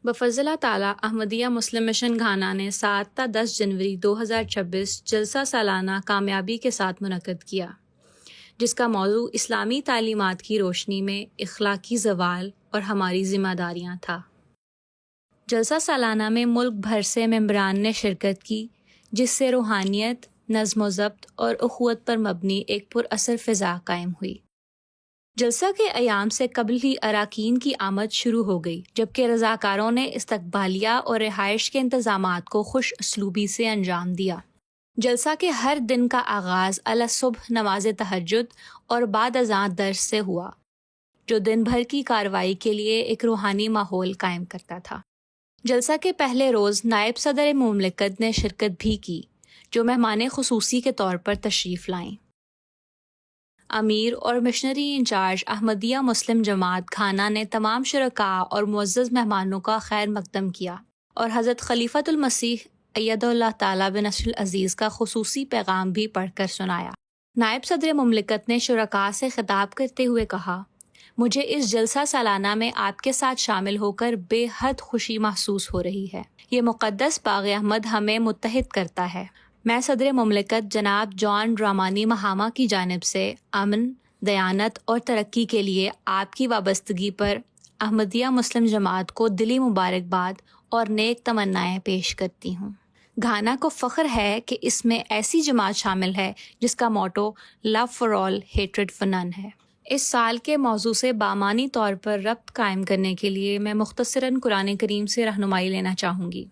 بفضل تعالیٰ احمدیہ مسلم mission Ghana نے 7 تا 10 جنوری 2026 جلسہ سالانہ کامیابی کے ساتھ منعقد کیا، جس کا موضوع اسلامی تعلیمات کی روشنی میں اخلاقی زوال اور ہماری ذمہ داریاں تھا۔ جلسہ سالانہ میں ملک بھر سے ممبران نے شرکت کی، جس سے روحانیت، نظم و ضبط اور اخوت پر مبنی ایک پراثر فضا قائم ہوئی۔ جلسہ کے ایام سے قبل ہی اراکین کی آمد شروع ہو گئی، جبکہ رضاکاروں نے استقبالیہ اور رہائش کے انتظامات کو خوش اسلوبی سے انجام دیا۔ جلسہ کے ہر دن کا آغاز صبح نماز تہجد اور بعد ازاں درس سے ہوا، جو دن بھر کی کارروائی کے لیے ایک روحانی ماحول قائم کرتا تھا۔ جلسہ کے پہلے روز نائب صدر مملکت نے شرکت بھی کی، جو مہمان خصوصی کے طور پر تشریف لائیں۔ امیر اور مشنری انچارج احمدیہ مسلم جماعت گھانا نے تمام شرکاء اور معزز مہمانوں کا خیر مقدم کیا اور حضرت خلیفۃ المسیح ایدہ اللہ تعالیٰ بنصر العزیز کا خصوصی پیغام بھی پڑھ کر سنایا۔ نائب صدر مملکت نے شرکاء سے خطاب کرتے ہوئے کہا، مجھے اس جلسہ سالانہ میں آپ کے ساتھ شامل ہو کر بے حد خوشی محسوس ہو رہی ہے۔ یہ مقدس باغ احمد ہمیں متحد کرتا ہے۔ میں صدر مملکت جناب جان ڈرامانی مہاما کی جانب سے امن، دیانت اور ترقی کے لیے آپ کی وابستگی پر احمدیہ مسلم جماعت کو دلی مبارکباد اور نیک تمنائیں پیش کرتی ہوں۔ گھانا کو فخر ہے کہ اس میں ایسی جماعت شامل ہے جس کا motto love for all, hatred for none ہے۔ اس سال کے موضوع سے بامعنی طور پر ربط قائم کرنے کے لیے میں مختصراً قرآن کریم سے رہنمائی لینا چاہوں گی۔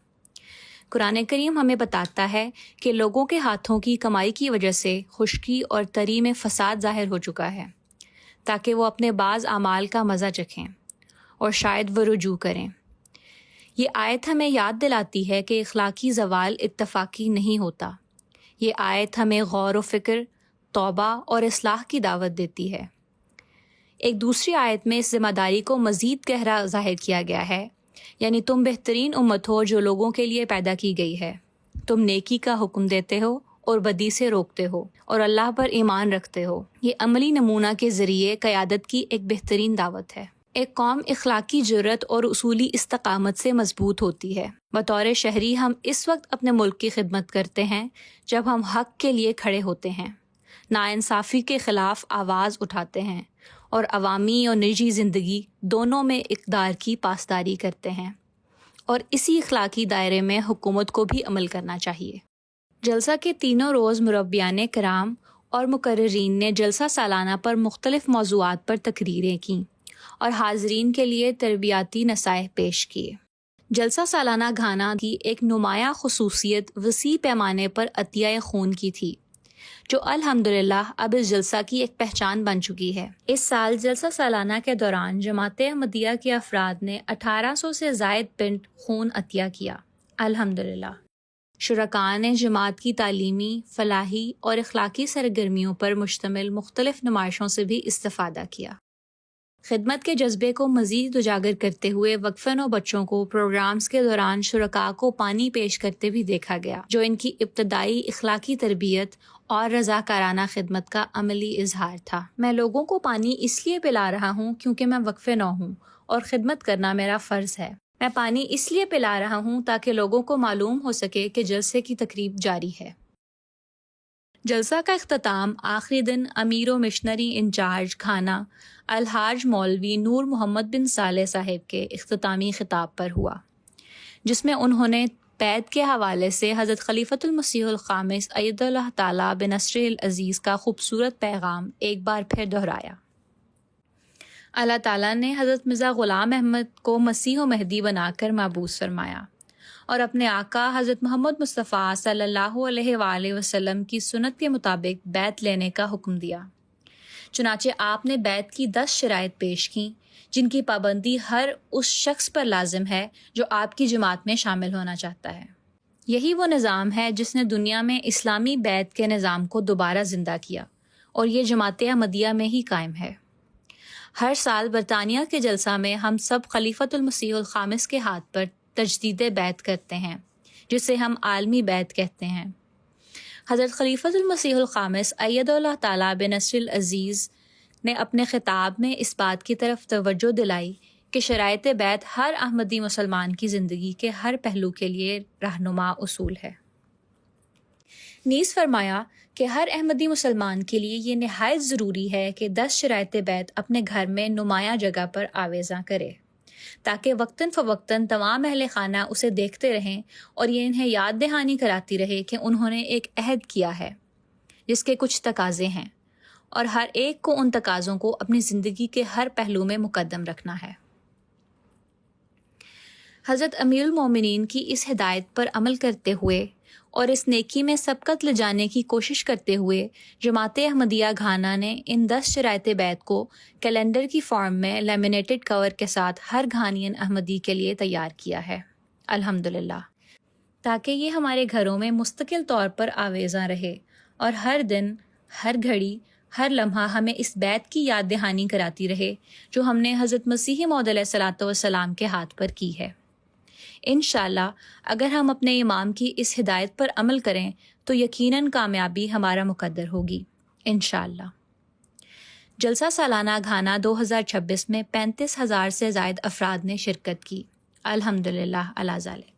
قرآن کریم ہمیں بتاتا ہے کہ لوگوں کے ہاتھوں کی کمائی کی وجہ سے خشکی اور تری میں فساد ظاہر ہو چکا ہے، تاکہ وہ اپنے بعض اعمال کا مزہ چکھیں اور شاید وہ رجوع کریں۔ یہ آیت ہمیں یاد دلاتی ہے کہ اخلاقی زوال اتفاقی نہیں ہوتا۔ یہ آیت ہمیں غور و فکر، توبہ اور اصلاح کی دعوت دیتی ہے۔ ایک دوسری آیت میں اس ذمہ داری کو مزید گہرا ظاہر کیا گیا ہے، یعنی تم بہترین امت ہو جو لوگوں کے لیے پیدا کی گئی ہے۔ تم نیکی کا حکم دیتے ہو اور بدی سے روکتے ہو اور اللہ پر ایمان رکھتے ہو۔ یہ عملی نمونہ کے ذریعے قیادت کی ایک بہترین دعوت ہے۔ ایک قوم اخلاقی جرات اور اصولی استقامت سے مضبوط ہوتی ہے۔ بطور شہری ہم اس وقت اپنے ملک کی خدمت کرتے ہیں جب ہم حق کے لیے کھڑے ہوتے ہیں، ناانصافی کے خلاف آواز اٹھاتے ہیں اور عوامی اور نجی زندگی دونوں میں اقدار کی پاسداری کرتے ہیں، اور اسی اخلاقی دائرے میں حکومت کو بھی عمل کرنا چاہیے۔ جلسہ کے تینوں روز مربیان کرام اور مقررین نے جلسہ سالانہ پر مختلف موضوعات پر تقریریں کیں اور حاضرین کے لیے تربیاتی نصائح پیش کیے۔ جلسہ سالانہ گھانا کی ایک نمایاں خصوصیت وسیع پیمانے پر عطیہ خون کی تھی، جو الحمدللہ اب اس جلسہ کی ایک پہچان بن چکی ہے۔ اس سال جلسہ سالانہ کے دوران جماعت احمدیہ کے افراد نے 1800 سے زائد پنٹ خون عطیہ کیا، الحمدللہ۔ شرکاء نے جماعت کی تعلیمی، فلاحی اور اخلاقی سرگرمیوں پر مشتمل مختلف نمائشوں سے بھی استفادہ کیا۔ خدمت کے جذبے کو مزید اجاگر کرتے ہوئے وقفے نو بچوں کو پروگرامز کے دوران شرکاء کو پانی پیش کرتے بھی دیکھا گیا، جو ان کی ابتدائی اخلاقی تربیت اور رضاکارانہ خدمت کا عملی اظہار تھا۔ میں لوگوں کو پانی اس لیے پلا رہا ہوں کیونکہ میں وقفے نو ہوں اور خدمت کرنا میرا فرض ہے۔ میں پانی اس لیے پلا رہا ہوں تاکہ لوگوں کو معلوم ہو سکے کہ جلسے کی تقریب جاری ہے۔ جلسہ کا اختتام آخری دن امیر و مشنری انچارج گھانا الحاج مولوی نور محمد بن صالح صاحب کے اختتامی خطاب پر ہوا، جس میں انہوں نے بیعت کے حوالے سے حضرت خلیفۃ المسیح الخامس ایدہ اللہ تعالیٰ بنصر العزیز کا خوبصورت پیغام ایک بار پھر دہرایا۔ اللہ تعالیٰ نے حضرت مرزا غلام احمد کو مسیح و مہدی بنا کر مبعوث فرمایا اور اپنے آقا حضرت محمد مصطفیٰ صلی اللہ علیہ وآلہ وسلم کی سنت کے مطابق بیعت لینے کا حکم دیا۔ چنانچہ آپ نے بیعت کی 10 شرائط پیش کیں، جن کی پابندی ہر اس شخص پر لازم ہے جو آپ کی جماعت میں شامل ہونا چاہتا ہے۔ یہی وہ نظام ہے جس نے دنیا میں اسلامی بیعت کے نظام کو دوبارہ زندہ کیا، اور یہ جماعت احمدیہ میں ہی قائم ہے۔ ہر سال برطانیہ کے جلسہ میں ہم سب خلیفۃ المسیح الخامس کے ہاتھ پر تجدید بیعت کرتے ہیں، جسے ہم عالمی بیعت کہتے ہیں۔ حضرت خلیفۃ المسیح الخامس ایدہ اللہ تعالیٰ بنصر العزیز نے اپنے خطاب میں اس بات کی طرف توجہ دلائی کہ شرائط بیت ہر احمدی مسلمان کی زندگی کے ہر پہلو کے لیے رہنما اصول ہے۔ نیز فرمایا کہ ہر احمدی مسلمان کے لیے یہ نہایت ضروری ہے کہ 10 شرائط بیت اپنے گھر میں نمایاں جگہ پر آویزاں کرے، تاکہ وقتاً فوقتاً تمام اہل خانہ اسے دیکھتے رہیں اور یہ انہیں یاد دہانی کراتی رہے کہ انہوں نے ایک عہد کیا ہے جس کے کچھ تقاضے ہیں، اور ہر ایک کو ان تقاضوں کو اپنی زندگی کے ہر پہلو میں مقدم رکھنا ہے۔ حضرت امیر المومنین کی اس ہدایت پر عمل کرتے ہوئے اور اس نیکی میں سبقت لے جانے کی کوشش کرتے ہوئے جماعت احمدیہ گھانا نے ان 10 شرائط بیت کو کیلنڈر کی فارم میں لیمینیٹڈ کور کے ساتھ ہر گھانین احمدی کے لیے تیار کیا ہے، الحمدللہ، تاکہ یہ ہمارے گھروں میں مستقل طور پر آویزاں رہے اور ہر دن، ہر گھڑی، ہر لمحہ ہمیں اس بیت کی یاد دہانی کراتی رہے جو ہم نے حضرت مسیح موعود علیہ الصلوۃ والسلام کے ہاتھ پر کی ہے۔ انشاءاللہ اگر ہم اپنے امام کی اس ہدایت پر عمل کریں تو یقیناً کامیابی ہمارا مقدر ہوگی، انشاءاللہ۔ جلسہ سالانہ گھانا 2026 میں 35,000 سے زائد افراد نے شرکت کی، الحمدللہ علی ذالک۔